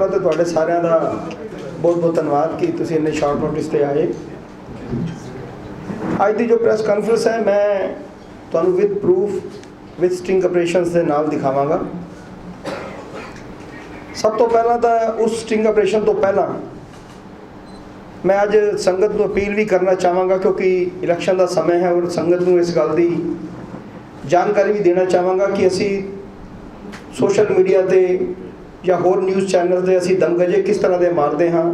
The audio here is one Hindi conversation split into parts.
पहला तो तुहाडे सारिਆਂ ਦਾ बहुत बहुत धन्यवाद कि तुसीं इन्ने शॉर्ट नोटिस ते आए। अज की जो प्रैस कॉन्फ्रेंस है मैं तुहानूं with proof with sting operations के नाल दिखावांगा। सब तो पहला तो उस स्टिंग ऑपरेशन तो पहला मैं अज संगत को अपील भी करना चाहांगा, क्योंकि इलैक्शन का समय है और संगत को इस गल की जानकारी भी देना चाहांगा कि असी सोशल मीडिया ते या होर न्यूज़ चैनल से असी दमगजे किस तरह के मारते हाँ,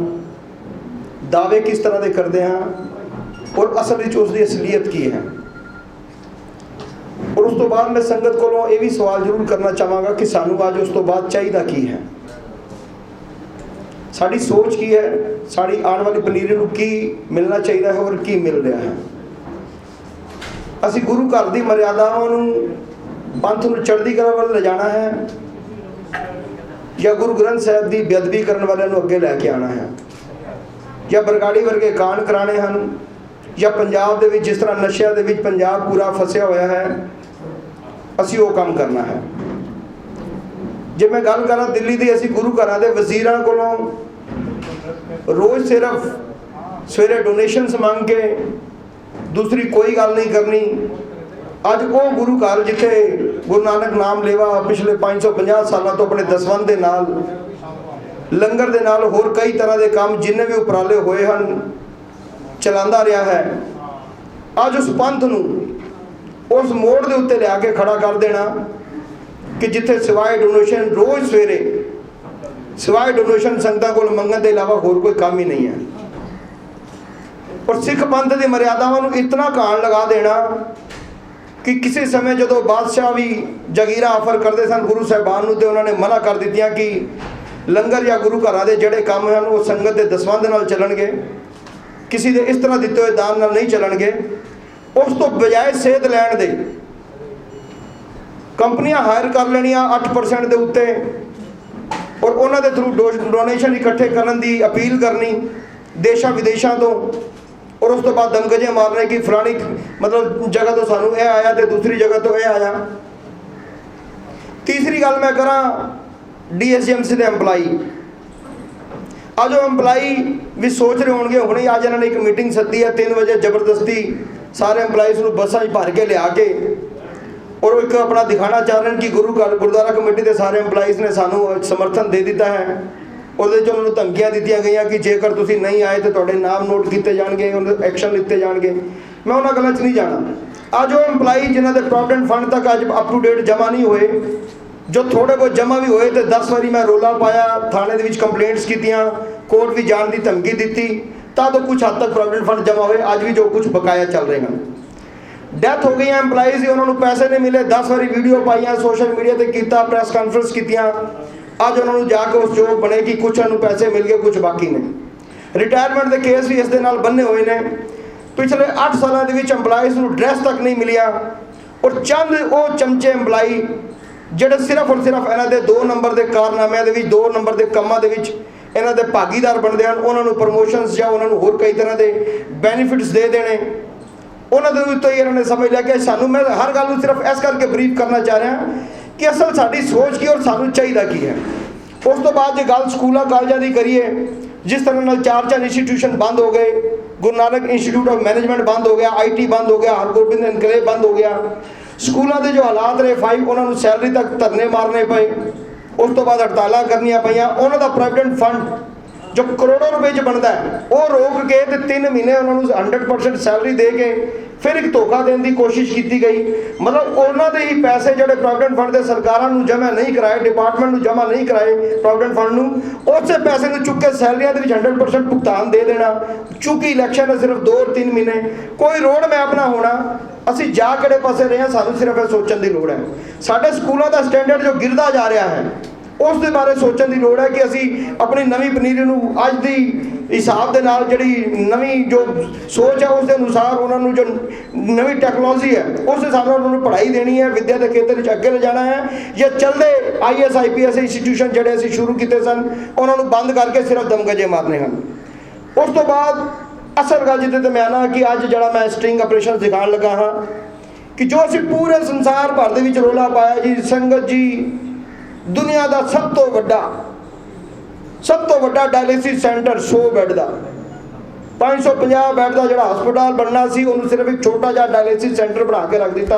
दावे किस तरह के करते हाँ और असल उसकी असलीयत की है। और उस तो बाद मैं संगत को ये भी सवाल जरूर करना चाहांगा कि सानू अज उस तो बाद चाहिए की है, साड़ी सोच की है, साड़ी आने वाली पनीरी को की मिलना चाहिए है और की मिल रहा है। असी गुरु घर की मर्यादावां पंथ नूं चढ़दी कला वाल ले जाना है या गुरु ग्रंथ साहिब की बेअदबी करने वाले अगे लैके आना है, या बरगाड़ी वर्गे कांड कराने हैं, या पंजाब दे विच जिस तरह नशिया दे विच पंजाब पूरा फसिया होया है असी वो काम करना है। जे मैं गल करा दिल्ली की, असी गुरु घरां दे वजीरां कोलों रोज़ सिर्फ सवेरे डोनेशनस मंग के दूसरी कोई गल नहीं करनी। अज वो गुरु घर जिथे गुरु नानक नाम लेवा पिछले 550 सालों तो अपने दसवंध के नाल लंगर के नाल होर कई तरह के काम जिन्ने भी उपराले होए हैं चलाता रहा है। अज उस पंथ नूं उस मोड़ के उत्ते लिया के खड़ा कर देना कि जिथे सिवाय डोनेशन रोज़ सवेरे सिवाय डोनेशन संगतां कोल मंगण के अलावा होर कोई काम ही नहीं है। और सिख पंथ की मर्यादावां नूं इतना घाण लगा देना कि किसी समय जो बादशाह भी जगीरा ऑफर करते सन गुरु साहिबान नूं ते उन्होंने मना कर दित्तियां कि लंगर या गुरु घरां दे जिहड़े काम हैं वो संगत के दसवंध नाल चलणगे, किसी दे इस तरह दिते हुए दान नाल नहीं चलणगे। उस तो बजाय सेध लैण दे कंपनियां हायर कर लेनियां 8% के उत्ते और उन्हों के थ्रू डोनेशन इकट्ठे करने की अपील करनी देशा विदेशों तो, और उस तो बाद दमगजे मारने की फलानी मतलब जगह तो सानू यह आया तो दूसरी जगह तो यह आया। तीसरी गल मैं करा DSGMC के एम्पलाई, अज वो एम्पलाई भी सोच रहे होंगे हुणे अज इन्होंने एक मीटिंग सद्दी है 3 बजे जबरदस्ती सारे एम्पलाइज को बसा भर के लिया के और एक अपना दिखाना चाह रहे हैं कि गुरुद्वारा कमेटी के सारे एम्पलाइज ने सानू समर्थन दे दिता है। ਉਹਦੇ 'ਚ ਉਹਨਾਂ ਨੂੰ ਧਮਕੀਆਂ ਦਿੱਤੀਆਂ ਗਈਆਂ ਕਿ ਜੇਕਰ ਤੁਸੀਂ ਨਹੀਂ ਆਏ ਤਾਂ ਤੁਹਾਡੇ ਨਾਮ ਨੋਟ ਕੀਤੇ ਜਾਣਗੇ, ਐਕਸ਼ਨ ਲਿੱਤੇ ਜਾਣਗੇ। ਮੈਂ ਉਹਨਾਂ ਗੱਲਾਂ 'ਚ ਨਹੀਂ ਜਾਣਾ। ਅੱਜ ਉਹ ਐਮਪਲਾਈ ਜਿਨ੍ਹਾਂ ਦੇ ਪ੍ਰੋਵੀਡੈਂਟ ਫੰਡ ਤੱਕ ਅੱਜ ਅਪ ਟੂ ਡੇਟ ਜਮ੍ਹਾਂ ਨਹੀਂ ਹੋਏ, ਜੋ ਥੋੜੇ ਬਹੁਤ ਜਮ੍ਹਾਂ ਵੀ ਹੋਏ ਤੇ 10 ਵਾਰੀ ਮੈਂ ਰੋਲਾ ਪਾਇਆ, ਥਾਣੇ ਦੇ ਵਿੱਚ ਕੰਪਲੇਂਟਸ ਕੀਤੀਆਂ, ਕੋਰਟ ਵੀ ਜਾਣ ਦੀ ਧਮਕੀ ਦਿੱਤੀ, ਤਾਂ तो कुछ हद तक ਪ੍ਰੋਵੀਡੈਂਟ फंड जमा ਹੋਏ। ਅੱਜ ਵੀ जो कुछ बकाया चल रहे हैं। ਡੈਥ ਹੋ ਗਈਆਂ ਐਮਪਲਾਈਜ਼ ਦੀ, ਉਹਨਾਂ ਨੂੰ ਪੈਸੇ ਨਹੀਂ ਮਿਲੇ, 10 ਵਾਰੀ ਵੀਡੀਓ ਪਾਈਆਂ, ਸੋਸ਼ਲ ਮੀਡੀਆ ਤੇ ਕੀਤਾ, ਪ੍ਰੈਸ ਕਾਨਫਰੰਸ ਕੀਤੀਆਂ। ਅੱਜ ਉਹਨਾਂ ਨੂੰ ਜਾ ਕੇ ਉਸ ਜੋਗ ਬਣੇ ਕਿ ਕੁਛ ਨੂੰ ਪੈਸੇ ਮਿਲ ਗਏ, ਕੁਛ ਬਾਕੀ ਨੇ। ਰਿਟਾਇਰਮੈਂਟ ਦੇ ਕੇਸ ਵੀ ਇਸ ਦੇ ਨਾਲ ਬੰਨੇ ਹੋਏ ਨੇ। ਪਿਛਲੇ 8 ਸਾਲਾਂ ਦੇ ਵਿੱਚ ਐਮਪਲਾਈਜ਼ ਨੂੰ ਡਰੈਸ ਤੱਕ ਨਹੀਂ ਮਿਲਿਆ ਔਰ ਚੰਦ ਉਹ ਚਮਚੇ ਐਮਪਲਾਈ ਜਿਹੜੇ ਸਿਰਫ ਔਰ ਸਿਰਫ ਇਹਨਾਂ ਦੇ 2 ਨੰਬਰ ਦੇ ਕਾਰਨਾਮਿਆਂ ਦੇ ਵਿੱਚ 2 ਨੰਬਰ ਦੇ ਕੰਮਾਂ ਦੇ ਵਿੱਚ ਇਹਨਾਂ ਦੇ ਭਾਗੀਦਾਰ ਬਣਦੇ ਹਨ, ਉਹਨਾਂ ਨੂੰ ਪ੍ਰਮੋਸ਼ਨਸ ਜਾਂ ਉਹਨਾਂ ਨੂੰ ਹੋਰ ਕਈ ਤਰ੍ਹਾਂ ਦੇ ਬੈਨੀਫਿਟਸ ਦੇ ਦੇਣੇ। ਉਹਨਾਂ ਦੇ ਉੱਤੇ ਇਹਨਾਂ ਨੇ ਸਮਝ ਲਿਆ ਕਿ ਸਾਨੂੰ, ਮੈਂ ਹਰ ਗੱਲ ਨੂੰ ਸਿਰਫ ਇਸ ਕਰਕੇ ਬਰੀਫ ਕਰਨਾ ਚਾਹ ਰਿਹਾ कि असल साड़ी सोच की और सानू चाहिए की है। उस तो बाद जो गल स्कूलों कॉलेजों की करिए, जिस तरह 4 इंस्टीट्यूशन बंद हो गए, Guru Nanak institute of management बंद हो गया, IT बंद हो गया, हरगोबिंद इनकलेव बंद हो गया, स्कूलों के जो हालात रहे 5 उन्होंने सैलरी तक धरने मारने पे, उस तो बाद हड़ताल करनिया पईयां। उन्हों का प्रोविडेंट फंड जो करोड़ों रुपए च बनता है वो रोक के 3 महीने उन्होंने 100% सैलरी दे के फिर एक धोखा देने की कोशिश की गई। मतलब उन्होंने ही पैसे जो प्रोविडेंट फंड के सरकारों को जमा नहीं कराए, डिपार्टमेंट को जमा नहीं कराए प्रोविडेंट फंड को, उस पैसे को चुक के सैलरियां के 100% भुगतान दे देना। चूंकि इलैक्शन है सिर्फ 2 और 3 महीने, कोई रोड मैप ना होना, असी जा किहड़े पासे रहे हैं, सानू सिर्फ सोचने की लोड़ है। साडे स्कूलों का स्टैंडर्ड जो गिरदा जा रहा है उस दे बारे सोचने की लोड़ है कि असी अपनी नवी पनीरी नूं अज दी हिसाब के नाल जिहड़ी नवी जो सोच है उस अनुसार उन्होंने जो नवी टैक्नोलॉजी है उस हिसाब से उन्होंने पढ़ाई देनी है, विद्या के खेत्र में अगे ले जाना है। या चलते IAS IPS इंस्टीट्यूशन जिहड़े असी शुरू किए सन उन्होंने बंद करके सिर्फ दमगजे मारने हैं। उस तो बाद असल गल जिते तो मैं आना कि अज जिहड़ा मैं स्ट्रिंग ऑपरेशन दिखाने लगा हाँ कि जो असी पूरे संसार भर दे विच रौला पाया जी, संगत जी दुनिया का सब तो वड्डा सब तो बड़ा डायलिसिस सेंटर 100 बैड का 550 बैड का जो हस्पताल बनना सी उन्होंने सिर्फ एक छोटा जहा डायलिसिस सेंटर बना के रख दिता।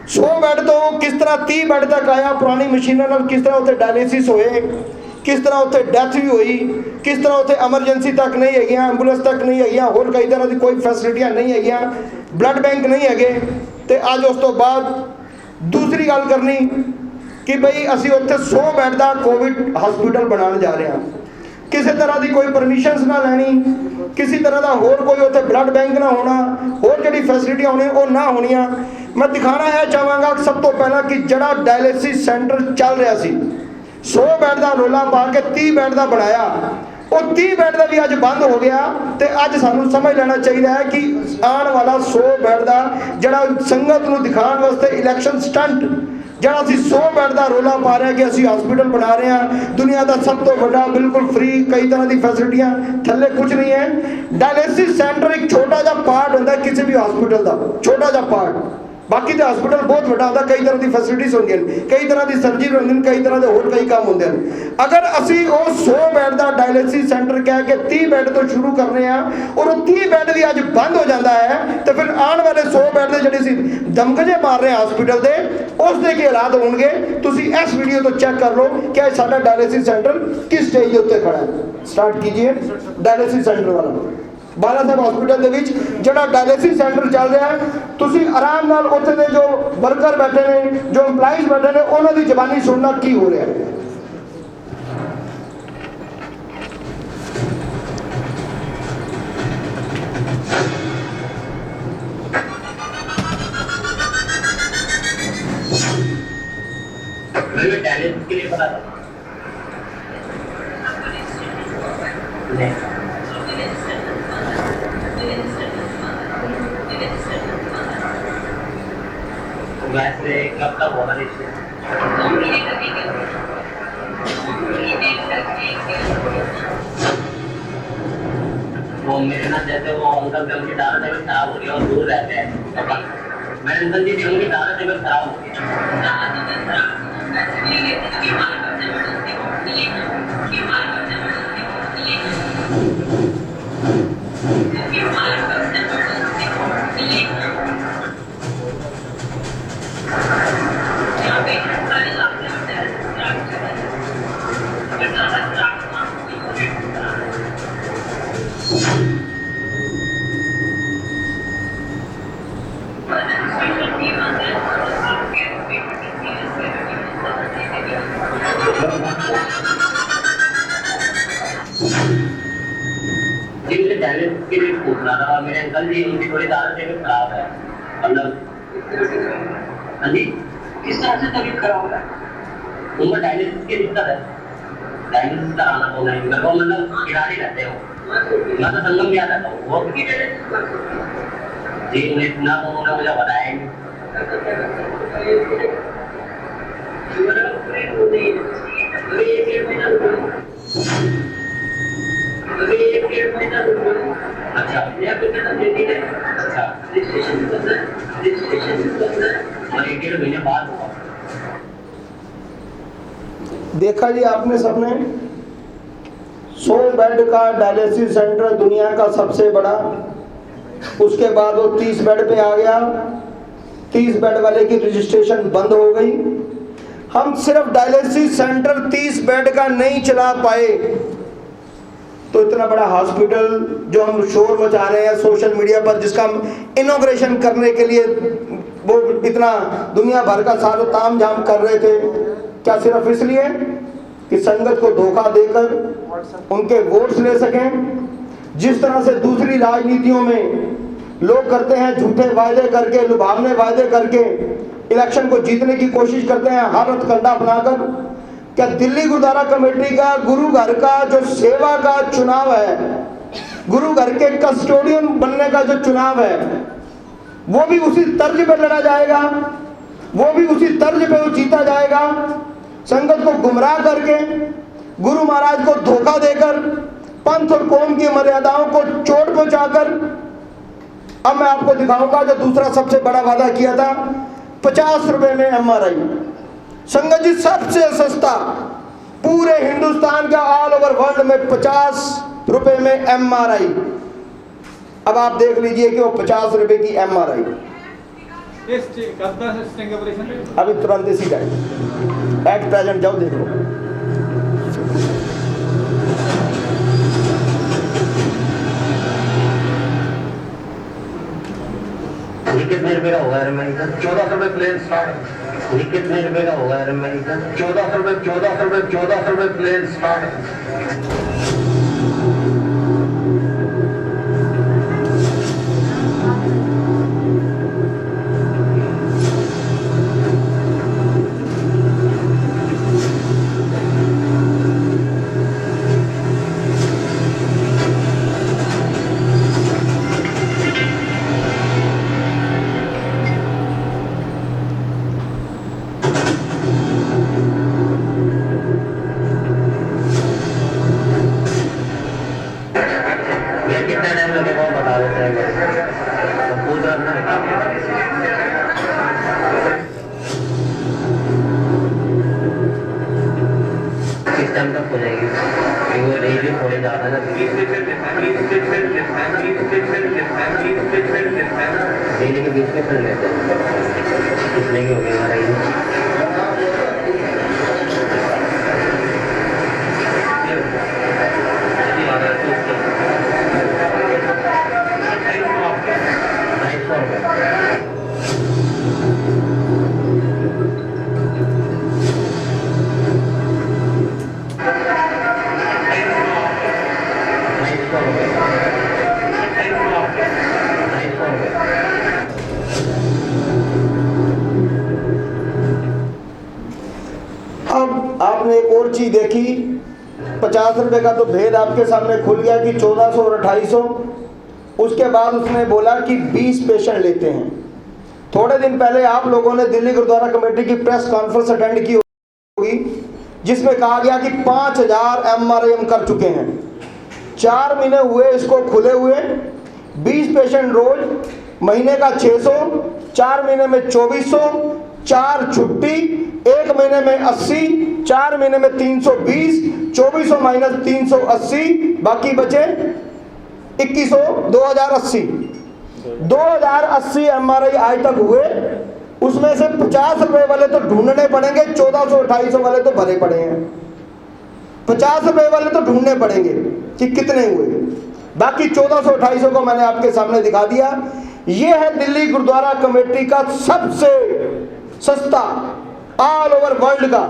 100 बैड तो किस तरह 30 बैड तक आया, पुरानी मशीनों नाल किस तरह उत्थे डायलिसिस होए, किस तरह उत्थे डेथ भी हुई, किस तरह उत्थे एमरजेंसी तक नहीं है, एंबूलेंस तक नहीं है, होर कई तरह की कोई फैसिलिटियां नहीं है, ब्लड बैंक नहीं है। तो अज उस तो बाद दूसरी गल करनी कि बई असी उत्थे 100 बैड का कोविड हॉस्पिटल बनाने जा रहे हैं, किसी तरह की कोई परमिशनस ना लैनी, किसी तरह का होर कोई उत्थे ब्लड बैंक ना होना, होर जी फैसिलिटियां होनी वो ना होनिया। मैं दिखाना यह चाहांगा सब तो पहला कि जड़ा डायलिसिस सेंटर चल रहा सी 100 बैड का रोला पा के 30 बैड का बनाया, वो 30 बैड का भी अज बंद हो गया। तो अज सानू समझ लेना चाहिए है कि आने वाला 100 बैड का जड़ा संगत को दिखाने वास्ते इलैक्शन स्टंट जहाँ असी 100 बैड का रोला पा रहे हैं कि असी हॉस्पिटल बना रहे हैं, दुनिया का सब तो बड़ा बिल्कुल फ्री कई तरह की फैसिलिटियां, थले कुछ नहीं है। डायलिसिस सेंटर एक छोटा जहा पार्ट होता है किसी भी हॉस्पिटल का, छोटा जहा पार्ट, बाकी तो हॉस्पिटल बहुत बड़ा होता, कई तरह की फैसिलिटीज होंगी, कई तरह की सर्जरी होंगी, कई तरह के होर कई काम होंगे। अगर असी वो 100 बैड का डायलिसिस सेंटर कह के 30 बैड तो शुरू करने और वो 30 बैड भी अज बंद हो जाता है, तो फिर आने वाले 100 बैड के जोड़े दमकजे मार रहे हैं हॉस्पिटल के, उसके की हालात होंगे। तुसी इस वीडियो तो चेक कर लो कि साडा डायलिसिस सेंटर किस स्टेज उत्ते खड़ा है। स्टार्ट कीजिए डायलिसिस सेंटर वाला बाला साहब हॉस्पिटल के जो डायलिसिस सेंटर चल रहा है, तुसी आराम नाल उत्थे दे जो वर्कर बैठे ने, जो एम्पलाइज बैठे ने, उन्हों की जबानी सुनना की हो रहा है। डायलिसिस के लिए पता था वैसे कब तक होगा वो मेरे ना जैसे वो अंकल जब की दादा तबीयत खराब हो गई और दूर रहते हैं, मेरे अंकल जी की दादा तबीयत खराब हो गई। डायलिसिस के लिए पूछना था मेरे अंकल जी, उनकी थोड़ी दादा तबीयत खराब है, मतलब हाँ जी किस तरह से तबीयत खराब है, उनको डायलिसिस की दिक्कत है, डायलिसिस कराना होगा मेरे को, मतलब किराए रहते हो, मैं तो संगम में आता हूँ वो जी उन्हें इतना तो उन्होंने मुझे बताया ही अच्छा और 1-1.5 महीने बाद हुआ। देखा जी आपने सबने 100 बेड का डायलिसिस सेंटर दुनिया का सबसे बड़ा, उसके बाद वो 30 बेड पे आ गया, 30 बेड वाले की रजिस्ट्रेशन बंद हो गई। हम सिर्फ डायलिसिस सेंटर 30 बेड का नहीं चला पाए तो इतना बड़ा हॉस्पिटल जो हम शोर मचा रहे हैं सोशल मीडिया पर, जिसका हम इनॉग्रेशन करने के लिए वो इतना दुनिया भर का सारो ताम झाम कर रहे थे, क्या सिर्फ इसलिए कि संगत को धोखा देकर उनके वोट्स ले सकें। जिस तरह से दूसरी राजनीतियों में लोग करते हैं, झूठे वायदे करके, लुभावने वायदे करके इलेक्शन को जीतने की कोशिश करते हैं हर हथकंडा अपनाकर, क्या दिल्ली गुरुद्वारा कमेटी का गुरु घर का जो सेवा का चुनाव है, गुरु घर के कस्टोडियन बनने का जो चुनाव है, वो भी उसी तर्ज पे लड़ा जाएगा, वो भी उसी तर्ज पे वो जीता जाएगा। संगत को गुमराह करके, गुरु महाराज को धोखा देकर, पंथ और कौम की मर्यादाओं को चोट पहुंचाकर। अब मैं आपको दिखाऊंगा जो दूसरा सबसे बड़ा वादा किया था, 50 रुपए में MRI। संगत जी सबसे सस्ता पूरे हिंदुस्तान का ऑल ओवर वर्ल्ड में 50 रुपए में MRI। अब आप देख लीजिए कि वो 50 रुपए की MRI अभी तुरंत इसी टाइम एट प्रेजेंट जाओ देखो। ये कितने रुपए का होगा RMI का? 1400 रुपए प्लेन स्टार्ट। ये कितने रुपए का होगा RMI का? 1400 रुपए प्लेन स्टार्ट। कितना टाइम लगेगा वो बता देते हैं। तो पूरा किस टाइम तक हो जाएगी? वो डेली थोड़े ज़्यादा ना डेली के बीच में कर लेते हैं। कितने की हो गई हमारा अब आपने एक और चीज देखी, 50 रुपए का तो भेद आपके सामने खुल गया कि 1400 और 2800। उसके बाद उसने बोला कि 20 पेशेंट लेते हैं। थोड़े दिन पहले आप लोगों ने दिल्ली गुरुद्वारा कमेटी की प्रेस कॉन्फ्रेंस अटेंड की होगी, जिसमें कहा गया कि 5000 MRI हम कर चुके हैं। 4 महीने हुए इसको खुले हुए, 20 पेशेंट रोज, महीने का 600, 4 महीने में 2400, 4 छुट्टी, 1 महीने में 80, 4 महीने में 320, 2400 माइनस 380, बाकी बचे 2100, 2080। 2080 MRI आज तक हुए। उसमें से 50 रुपए वाले तो ढूंढने पड़ेंगे, 1400 2800 वाले तो भरे पड़े हैं। 50 रुपए वाले तो ढूंढने पड़ेंगे कि कितने हुए, बाकी 1400 2800 को मैंने आपके सामने दिखा दिया। ये है दिल्ली गुरुद्वारा कमेटी का सबसे सस्ता ऑल ओवर वर्ल्ड का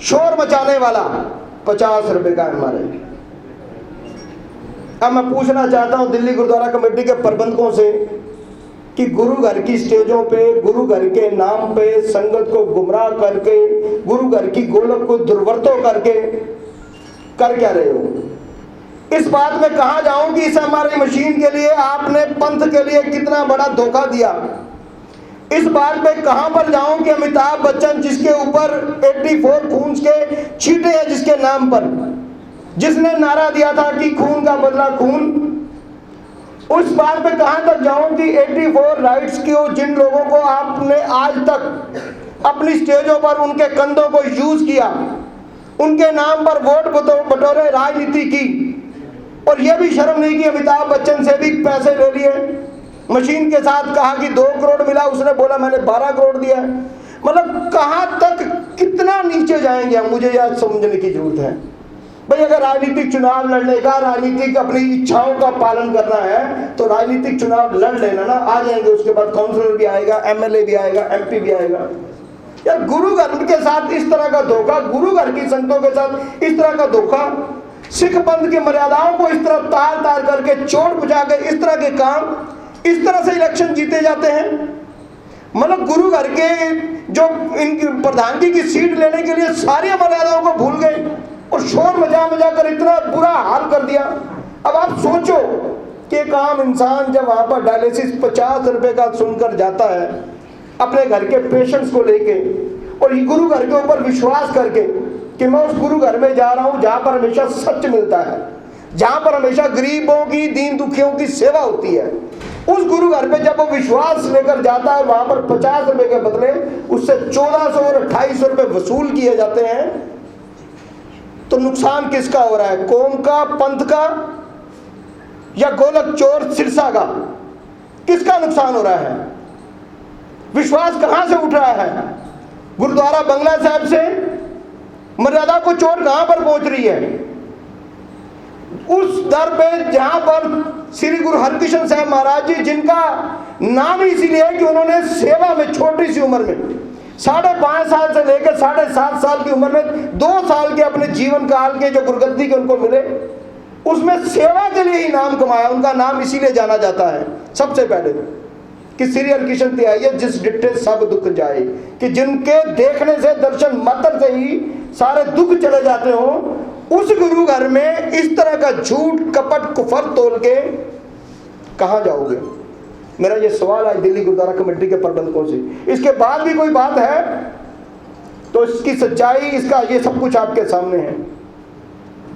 शोर मचाने वाला 50 रुपए का MRI। अब मैं पूछना चाहता हूं दिल्ली गुरुद्वारा कमेटी के प्रबंधकों से कि गुरु घर की स्टेजों पे, गुरु घर के नाम पे संगत को गुमराह करके, गुरु घर की गोलक को दुर्वर्तों करके कर क्या रहे हो? इस बात में कहा जाऊं कि इस MRI मशीन के लिए आपने पंथ के लिए कितना बड़ा धोखा दिया। इस बात में कहां पर जाऊं कि अमिताभ बच्चन, जिसके ऊपर 84 खून के छींटे हैं जिसके नाम पर, जिसने नारा दिया था कि खून का बदला खून, उस बात पे कहां तक जाऊं कि 84 राइट्स की जिन लोगों को आपने आज तक अपनी स्टेजों पर उनके कंधों को यूज किया, उनके नाम पर वोट बटोरे राजनीति की, और यह भी शर्म नहीं कि अमिताभ बच्चन से भी पैसे ले लिए। मशीन के साथ कहा कि 2 करोड़ मिला, उसने बोला मैंने 12 करोड़ दिया है। मतलब कहां तक, कितना नीचे जाएंगे हम, मुझे यह समझने की जरूरत है। भाई अगर राजनीतिक चुनाव लड़ने का, राजनीतिक अपनी इच्छाओं का पालन करना है तो राजनीतिक चुनाव लड़ लेना ना, आ जाएंगे। उसके बाद काउंसलर भी आएगा, MLA भी आएगा, MP भी आएगा। यार गुरु घर के साथ इस तरह का धोखा, गुरु घर की संतों के साथ इस तरह का धोखा, सिख पंथ की मर्यादाओं को इस तरह तार तार करके, चोट बुझा के इस तरह के काम, इस तरह से इलेक्शन जीते जाते हैं। मतलब गुरु घर के जो इनकी प्रधानगी की सीट लेने के लिए सारी मर्यादाओं को भूल गए और शोर मचा मचा कर इतना बुरा हाल कर दिया। अब आप सोचो कि एक आम इंसान जब वहां पर डायलिसिस 50 रुपए का सुनकर जाता है अपने घर के पेशेंट्स को लेके, और ये गुरु घर के ऊपर विश्वास करके कि मैं उस गुरु घर में जा रहा हूं जहां पर हमेशा सच मिलता है, जहां पर हमेशा गरीबों की, दीन दुखियों की सेवा होती है, उस गुरु घर पे जब वो विश्वास लेकर जाता है, वहां पर 50 रुपए के बदले उससे 1400 और 2800 रुपए वसूल किए जाते हैं। तो नुकसान किसका हो रहा है? कौम का, पंथ का, या गोलक चोर सिरसा का? किसका नुकसान हो रहा है? विश्वास कहां से उठ रहा है? गुरुद्वारा बंगला साहब से मर्यादा को चोट कहां पर पहुंच रही है? उस दर पे जहां पर श्री गुरु हरकृष्ण साहब महाराज जी, जिनका नाम ही इसीलिए है कि उन्होंने सेवा में छोटी सी उम्र में 5.5 साल से लेकर 7.5 साल की उम्र में 2 साल के अपने जीवन काल के जो गुरगद्दी के उनको मिले, उसमें सेवा के लिए ही नाम कमाया। उनका नाम इसीलिए जाना जाता है सबसे पहले कि श्री हरकृष्ण त्याइए जिस डिट्टे सब दुख जाए, कि जिनके देखने से, दर्शन मात्र से ही सारे दुख चले जाते हो, उस गुरु घर में इस तरह का झूठ कपट कुफर तोल के कहां जाओगे? मेरा ये सवाल आज दिल्ली गुरुद्वारा कमेटी के प्रबंधकों से। इसके बाद भी कोई बात है तो इसकी सच्चाई, इसका ये सब कुछ आपके सामने है।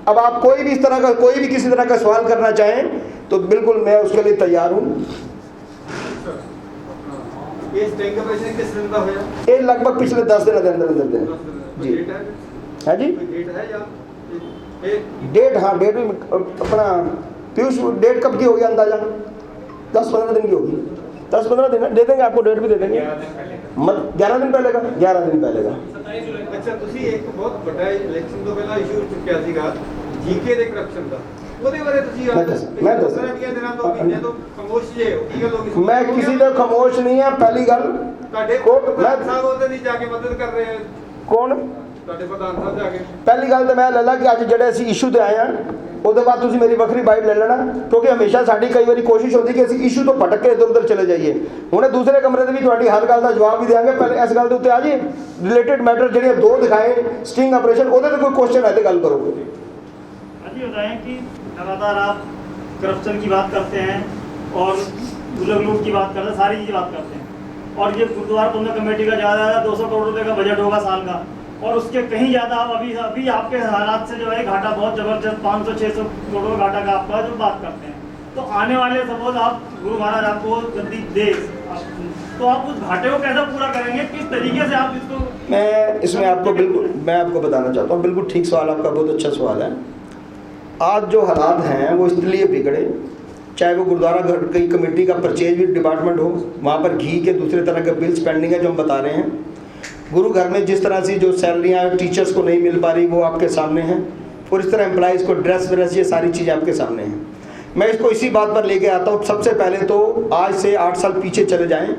अब आप कोई भी इस तरह का, कोई भी किसी तरह का सवाल करना चाहें तो बिल्कुल मैं उसके लिए तैयार हूं। ये लगभग पिछले 10 दिन के अंदर जी। है जी, डेट? हाँ, डेट भी अपना पीयूष, डेट कब की होगी अंदाजा? 10-15 दिन की होगी। 10-15 दिन दे देंगे आपको, डेट भी दे देंगे। 11 दिन पहले का, 11 दिन पहले का। अच्छा, ਤੁਸੀਂ ਇੱਕ ਬਹੁਤ ਵੱਡਾ ਇਲੈਕਸ਼ਨ ਤੋਂ ਪਹਿਲਾਂ ਇਸ਼ੂ ਚੁੱਕਿਆ ਸੀਗਾ ਜੀਕੇ ਦੇ ਕਰਪਸ਼ਨ ਦਾ, ਉਹਦੇ ਬਾਰੇ ਤੁਸੀਂ मैं दस ਦਿਨਾਂ ਤੋਂ ਮਹੀਨੇ ਤੋਂ ਖਾਮੋਸ਼ ਜੇ ਹੋ, ਕੀ ਗੱਲ ਹੋ ਗਈ? मैं किसी से खामोश नहीं है। पहली गल ਤੁਹਾਡੇ ਪ੍ਰਧਾਨ ਸਾਹਿਬ ਉਹਦੇ ਦੀ ਜਾ ਕੇ ਮਦਦ ਕਰ ਰਹੇ ਆ। कौन? ਤੁਹਾਡੇ ਪ੍ਰਧਾਨ ਸਾਹਿਬ ਜਾ ਕੇ। पहली गल तो मैं ले ला कि अज ਜਿਹੜੇ ਅਸੀਂ ਇਸ਼ੂ ਤੇ ਆਏ ਆ, ਉਹਦੇ ਬਾਅਦ ਤੁਸੀਂ ਮੇਰੀ ਵੱਖਰੀ ਬਾਈਟ ਲੈ ਲੈਣਾ, ਕਿਉਂਕਿ ਹਮੇਸ਼ਾ ਸਾਡੀ ਕਈ ਵਾਰੀ ਕੋਸ਼ਿਸ਼ ਹੁੰਦੀ ਕਿ ਅਸੀਂ ਇਸ਼ੂ ਤੋਂ ਭਟਕ ਕੇ ਇੱਧਰ ਉੱਧਰ ਚਲੇ ਜਾਈਏ। ਹੁਣੇ ਦੂਸਰੇ ਕਮਰੇ ਦੇ ਵੀ ਤੁਹਾਡੀ ਹਰ ਗੱਲ ਦਾ ਜਵਾਬ ਵੀ ਦੇਵਾਂਗੇ। ਪਹਿਲੇ ਇਸ ਗੱਲ ਦੇ ਉੱਤੇ ਆ ਜੀ ਰਿਲੇਟਡ ਮੈਟਰ ਜਿਹੜੀਆਂ 2 ਦਿਖਾਏ ਸਟਿੰਗ ਆਪਰੇਸ਼ਨ, ਉਹਦੇ ਤੇ ਕੋਈ ਕੁਐਸਚਨ ਹੈ ਤੇ ਗੱਲ ਕਰੋ। अजी बताएं कि लगातार आप करप्शन की बात करते हैं और गुलक लूट की बात करते हैं, सारी चीज़ बात करते हैं, और ये गुरुद्वारा प्रबंधक कमेटी का ज़्यादा 200 करोड़ रुपए का बजट होगा साल का, और उसके कहीं ज़्यादा आप अभी आपके हालात से जो है घाटा बहुत ज़बरदस्त 500-600 करोड़ का घाटा का आपका जो बात करते हैं, तो आने वाले सपोज आप गुरु महाराज आपको गद्दी दे, तो आप उस घाटे को कैसे पूरा करेंगे? किस तरीके से आप इसको? मैं इसमें आपको बिल्कुल, मैं आपको बताना चाहता हूँ, बिल्कुल ठीक सवाल आपका, बहुत अच्छा सवाल है। आज जो हालात हैं वो इसलिए बिगड़े, चाहे वो गुरुद्वारा घर की कमेटी का परचेज भी डिपार्टमेंट हो, वहाँ पर घी के दूसरे तरह के बिल्स पेंडिंग है जो हम बता रहे हैं। गुरु घर में जिस तरह से जो सैलरियाँ टीचर्स को नहीं मिल पा रही वो आपके सामने हैं, और इस तरह एम्प्लॉइज़ को ड्रेस व्रेस, ये सारी चीज़ें आपके सामने हैं। मैं इसको इसी बात पर लेके आता हूँ। सबसे पहले तो आज से 8 साल पीछे चले जाएँ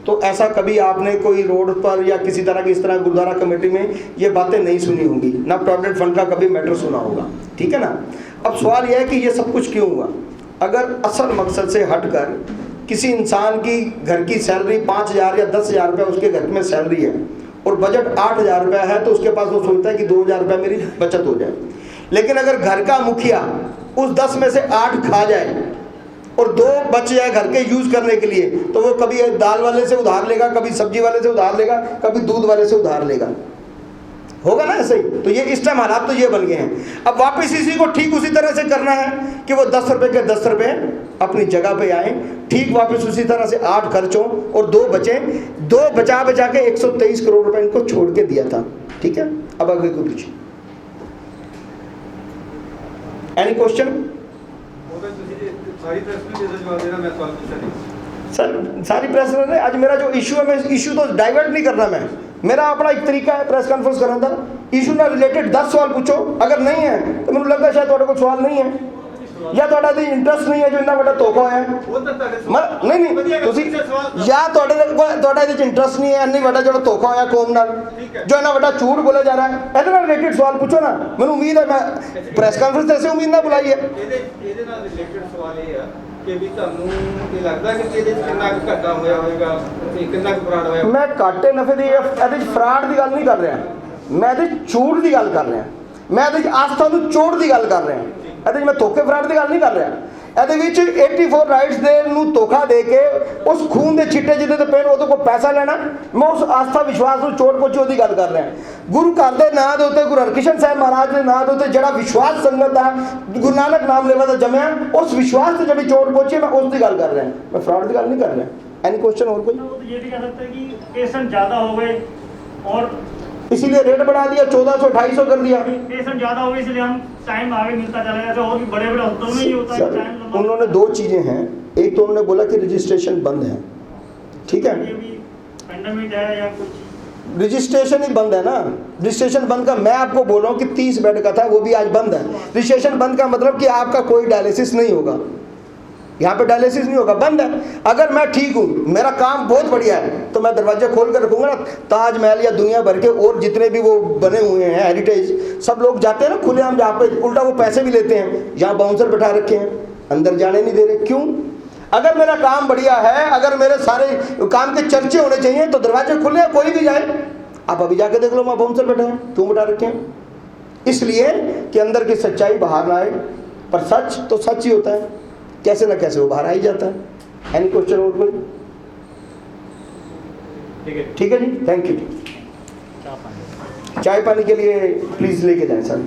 तो ऐसा कभी आपने कोई रोड पर या किसी तरह की इस तरह गुरुद्वारा कमेटी में ये बातें नहीं सुनी होंगी, ना प्रोविडेंट फंड का कभी मैटर सुना होगा, ठीक है ना। अब सवाल यह है कि ये सब कुछ क्यों हुआ? अगर असल मकसद से हटकर किसी इंसान की घर की सैलरी 5,000 या 10,000 रुपये उसके घर में सैलरी है और बजट 8,000 रुपया है, तो उसके पास वो सोचता है कि 2,000 रुपये मेरी बचत हो जाए। लेकिन अगर घर का मुखिया उस 10 में से 8 खा जाए और 2 बच जाए घर के यूज़ करने के लिए, तो वो कभी दाल वाले से उधार लेगा, कभी सब्जी वाले से उधार लेगा, कभी दूध वाले से उधार लेगा, होगा ना ऐसे ही। तो ये इस टाइम हालात तो ये बन गए हैं। अब वापस इसी को ठीक उसी तरह से करना है कि वो 10 रुपये के 10 रुपये अपनी जगह पे आए, ठीक वापस उसी तरह से 8 खर्चों और 2 बचे, 2 बचा बचा के 123 करोड़ रुपए इनको छोड़ के दिया था, ठीक है। अब अगले को पूछिए, एनी क्वेश्चन? सर सारी प्रेस ने आज मेरा जो इशू है, मैं इशू तो डाइवर्ट नहीं करना, मैं मेरा अपना एक तरीका है प्रेस कॉन्फ्रेंस करने का। इशू ना रिलेटेड 10 सवाल पूछो, अगर नहीं है तो मैंने लगता है शायद थोड़ा कोई सवाल नहीं है या थोड़ा इंटरेस्ट नहीं है जो इतना बड़ा धोखा है। नहीं ਤੁਸੀਂ ਜਾਂ ਤੁਹਾਡਾ ਇਹਦੇ ਚ ਇੰਟਰਸਟ ਨਹੀਂ ਹੈ, ਇੰਨੀ ਵੱਡਾ ਜਿਹੜਾ ਧੋਖਾ ਹੋਇਆ ਕੌਮ ਨਾਲ, ਜੋ ਇੰਨਾ ਵੱਡਾ ਝੂਠ ਬੋਲਿਆ ਜਾ ਰਿਹਾ ਹੈ, ਇਹਦੇ ਨਾਲ ਰਿਲੇਟਡ ਸਵਾਲ ਪੁੱਛੋ ਨਾ। ਮੈਨੂੰ ਉਮੀਦ ਹੈ, ਮੈਂ ਪ੍ਰੈਸ ਕਾਨਫਰੰਸ ਐਸੇ ਉਮੀਦ ਨਾਲ ਬੁਲਾਈ ਹੈ। ਇਹਦੇ ਨਾਲ ਰਿਲੇਟਡ ਸਵਾਲ ਇਹ ਆ ਕਿ ਵੀ ਤੁਹਾਨੂੰ ਇਹ ਲੱਗਦਾ ਕਿ ਇਹਦੇ ਚ ਕਿੰਨਾ ਕੁ ਘਾਟਾ ਹੋਇਆ ਹੋਵੇਗਾ ਤੇ ਕਿੰਨਾ ਕੁ ਫਰਾਡ ਹੋਇਆ? ਮੈਂ ਘਾਟੇ ਨਫੇ ਦੀ ਇਹਦੇ ਚ ਫਰਾਡ ਦੀ ਗੱਲ ਨਹੀਂ ਕਰ ਰਿਹਾ, ਮੈਂ ਇਹਦੇ ਝੂਠ ਦੀ ਗੱਲ ਕਰ ਰਿਹਾ, ਮੈਂ ਇਹਦੇ ਚ ਆਸਥਾ ਨੂੰ ਚੋੜ ਦੀ ਗੱਲ ਕਰ ਰਿਹਾ। ਇਹਦੇ ਚ ਮੈਂ ਧੋਖੇ ਫਰਾਡ ਦੀ ਗੱਲ ਨਹੀਂ ਕਰ ਰਿਹਾ। ਇਹਦੇ ਵਿੱਚ 84 ਰਾਈਟਸ ਦੇ ਨੂੰ ਧੋਖਾ ਦੇ ਕੇ ਉਸ ਖੂਨ ਦੇ ਛਿੱਟੇ ਜਿਹਦੇ ਤੇ ਪੈਣ ਉਹਦੇ ਕੋਲ ਪੈਸਾ ਲੈਣਾ, ਮੈਂ ਉਸ ਆਸਥਾ ਵਿਸ਼ਵਾਸ ਨੂੰ ਚੋੜ ਪੋਚੀ ਉਹਦੀ ਗੱਲ ਕਰ ਰਿਹਾ। ਗੁਰੂ ਘਰ ਦੇ ਨਾਂ ਦੇ ਉੱਤੇ, ਗੁਰੂ ਹਰਕ੍ਰਿਸ਼ਨ ਸਾਹਿਬ ਮਹਾਰਾਜ ਦੇ ਨਾਂ ਦੇ ਉੱਤੇ ਜਿਹੜਾ ਵਿਸ਼ਵਾਸ ਸੰਗਤ ਦਾ ਗੁਰੂ ਨਾਨਕ ਨਾਮ ਲੈਵਾ ਦਾ ਜਮਿਆ, ਉਸ ਵਿਸ਼ਵਾਸ ਤੇ ਜਿਹੜੀ ਚੋੜ ਪੋਚੀ ਮੈਂ ਉਸ ਦੀ ਗੱਲ ਕਰ ਰਿਹਾ, ਮੈਂ ਫਰਾਡ ਦੀ ਗੱਲ ਨਹੀਂ ਕਰ ਰਿਹਾ। एनी क्वेश्चन और कोई? ये भी कह सकते हैं कि पेशेंट ज़्यादा हो गए और इसीलिए रेट बढ़ा दिया, 1400 250 कर दिया। पेशेंट ज़्यादा हो गए इसलिए हम टाइम आगे मिलता चला गया। और भी बड़े बड़े हॉस्पिटल में ही होता है सर, टाइम लंबा। उन्होंने दो चीज़ें हैं, एक तो उन्होंने बोला कि रजिस्ट्रेशन बंद है, ठीक है, ये भी पेंडेमिक है या कुछ रजिस्ट्रेशन ही बंद है ना। रजिस्ट्रेशन बंद का मैं आपको बोल रहा हूँ कि 30 बेड का था वो भी आज बंद है। रजिस्ट्रेशन बंद का मतलब कि आपका कोई डायलिसिस नहीं होगा, यहाँ पे डायलिसिस नहीं होगा, बंद है। अगर मैं ठीक हूँ, मेरा काम बहुत बढ़िया है, तो मैं दरवाजे खोल कर रखूँगा ना। ताजमहल या दुनिया भर के और जितने भी वो बने हुए हैं हेरिटेज, सब लोग जाते हैं ना खुलेआम, जहाँ पे उल्टा वो पैसे भी लेते हैं, यहाँ बाउंसर बैठा रखे हैं, अंदर जाने नहीं दे रहे। क्यों? अगर मेरा काम बढ़िया है, अगर मेरे सारे काम के चर्चे होने चाहिए तो दरवाजे खुले हैं, कोई भी जाए। आप अभी जाके देख लो, वहाँ बाउंसर बैठे हैं, क्यों बैठा रखे हैं? इसलिए कि अंदर की सच्चाई बाहर ना आए, पर सच तो सच ही होता है, कैसे ना कैसे वो बाहर आ ही जाता है। एनी क्वेश्चन और कोई? ठीक है जी, थैंक यू जी। चाय पानी के लिए प्लीज लेके जाएं सर।